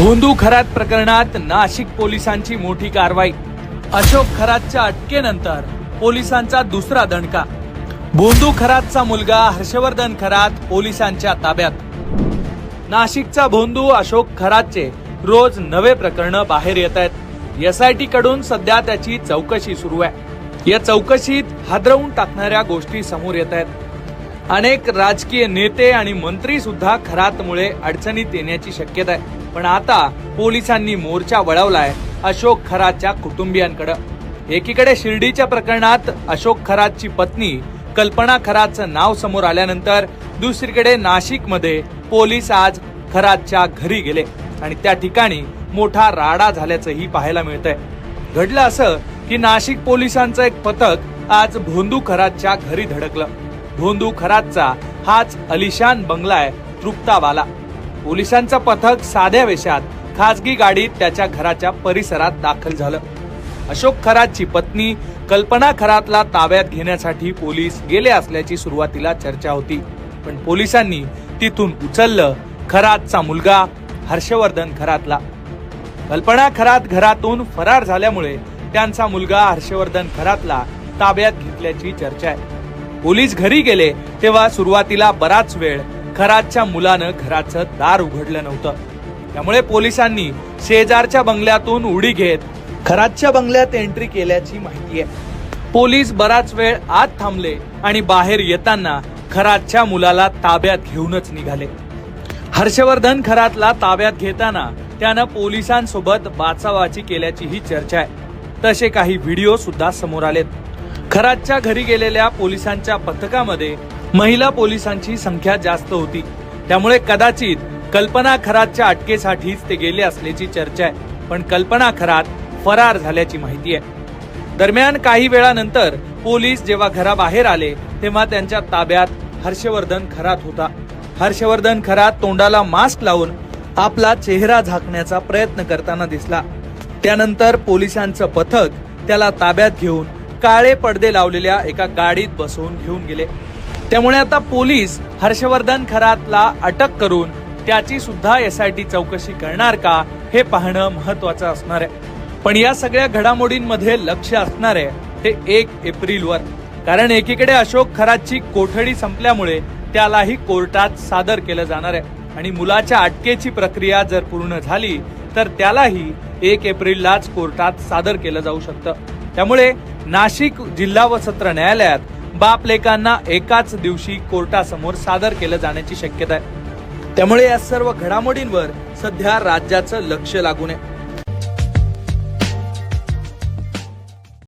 भोंदू खरात प्रकरणात नाशिक पोलिसांची मोठी कारवाई। अशोक खरातच्या अटकेनंतर पोलिसांचा दुसरा दणका। भोंदू खरातचा मुलगा हर्षवर्धन खरात पोलिसांच्या ताब्यात। नाशिकचा भोंदू अशोक खरातचे रोज नवे प्रकरण बाहेर येत आहेत। एसआयटी कडून सध्या त्याची चौकशी सुरू आहे। या चौकशीत हादरवून टाकणाऱ्या गोष्टी समोर येत आहेत। अनेक राजकीय नेते आणि मंत्री सुद्धा खरातमुळे अडचणीत येण्याची शक्यता आहे। पण आता पोलिसांनी मोर्चा वळवलाय अशोक खरातच्या कुटुंबियांकडे। एकीकडे शिर्डीच्या प्रकरणात अशोक खरातची पत्नी कल्पना खरातचं नाव समोर आल्यानंतर दुसरीकडे नाशिकमध्ये पोलीस आज खरातच्या घरी गेले आणि त्या ठिकाणी मोठा राडा झाल्याचंही पाहायला मिळतंय। घडलं असं की नाशिक पोलिसांचं एक पथक आज भोंदू खरातच्या घरी धडकलं। भोंदू खरातचा हाच अलिशान बंगला आहे तृप्तावाला। पोलिसांचं पथक साध्या वेशात खासगी गाडीत त्याच्या घराच्या परिसरात दाखल झालं। अशोक खरातची पत्नी कल्पना खरातला ताब्यात घेण्यासाठी पोलीस गेले असल्याची सुरुवातीला चर्चा होती, पण पोलिसांनी तिथून उचललं खरातचा मुलगा हर्षवर्धन खरातला। कल्पना खरात घरातून फरार झाल्यामुळे त्यांचा मुलगा हर्षवर्धन खरातला ताब्यात घेतल्याची चर्चा आहे। पोलीस घरी गेले तेव्हा सुरुवातीला बराच वेळ खरातच्या मुलानं घराचं दार उघडलं नव्हतं। त्यामुळे पोलिसांनी शेजारच्या बंगल्यातून उडी घेत खरातच्या बंगल्यात एंट्री केल्याची माहिती आहे। पोलीस बराच वेळ आत थांबले आणि बाहेर येताना खरातच्या मुलाला ताब्यात घेऊनच निघाले। हर्षवर्धन खरातला ताब्यात घेताना त्यानं पोलिसांसोबत बाचाबाची केल्याची ही चर्चा आहे। तसे काही व्हिडिओ सुद्धा समोर आलेत। खरातच्या घरी गेलेल्या पोलिसांच्या पथकामध्ये महिला पोलिसांची संख्या जास्त होती, त्यामुळे कदाचित कल्पना खरातच्या अटकेसाठीच ते गेले असल्याची चर्चा आहे। पण कल्पना खरात फरार झाल्याची माहिती आहे। दरम्यान काही वेळानंतर पोलीस जेव्हा घराबाहेर आले तेव्हा त्यांच्या ताब्यात हर्षवर्धन खरात होता। हर्षवर्धन खरात तोंडाला मास्क लावून आपला चेहरा झाकण्याचा प्रयत्न करताना दिसला। त्यानंतर पोलिसांचं पथक त्याला ताब्यात घेऊन काळे पडदे लावलेल्या एका गाडीत बसवून घेऊन गेले। त्यामुळे आता पोलीस हर्षवर्धन खरातला अटक करून त्याची सुद्धा एसआयटी चौकशी करणार का हे पाहणं महत्वाचं असणार आहे। पण या सगळ्या घडामोडींमध्ये लक्ष असणार आहे ते 1 एप्रिलवर, कारण एकीकडे अशोक खरातची कोठडी संपल्यामुळे त्यालाही कोर्टात सादर केलं जाणार आहे आणि मुलाच्या अटकेची प्रक्रिया जर पूर्ण झाली तर त्यालाही 1 एप्रिललाच कोर्टात सादर केलं जाऊ शकतं। त्यामुळे नाशिक जिल्हा व सत्र न्यायालयात बाप लेकांना एकाच दिवशी कोर्टासमोर सादर केलं जाण्याची शक्यता आहे। त्यामुळे या सर्व घडामोडींवर सध्या राज्याचं लक्ष लागून आहे।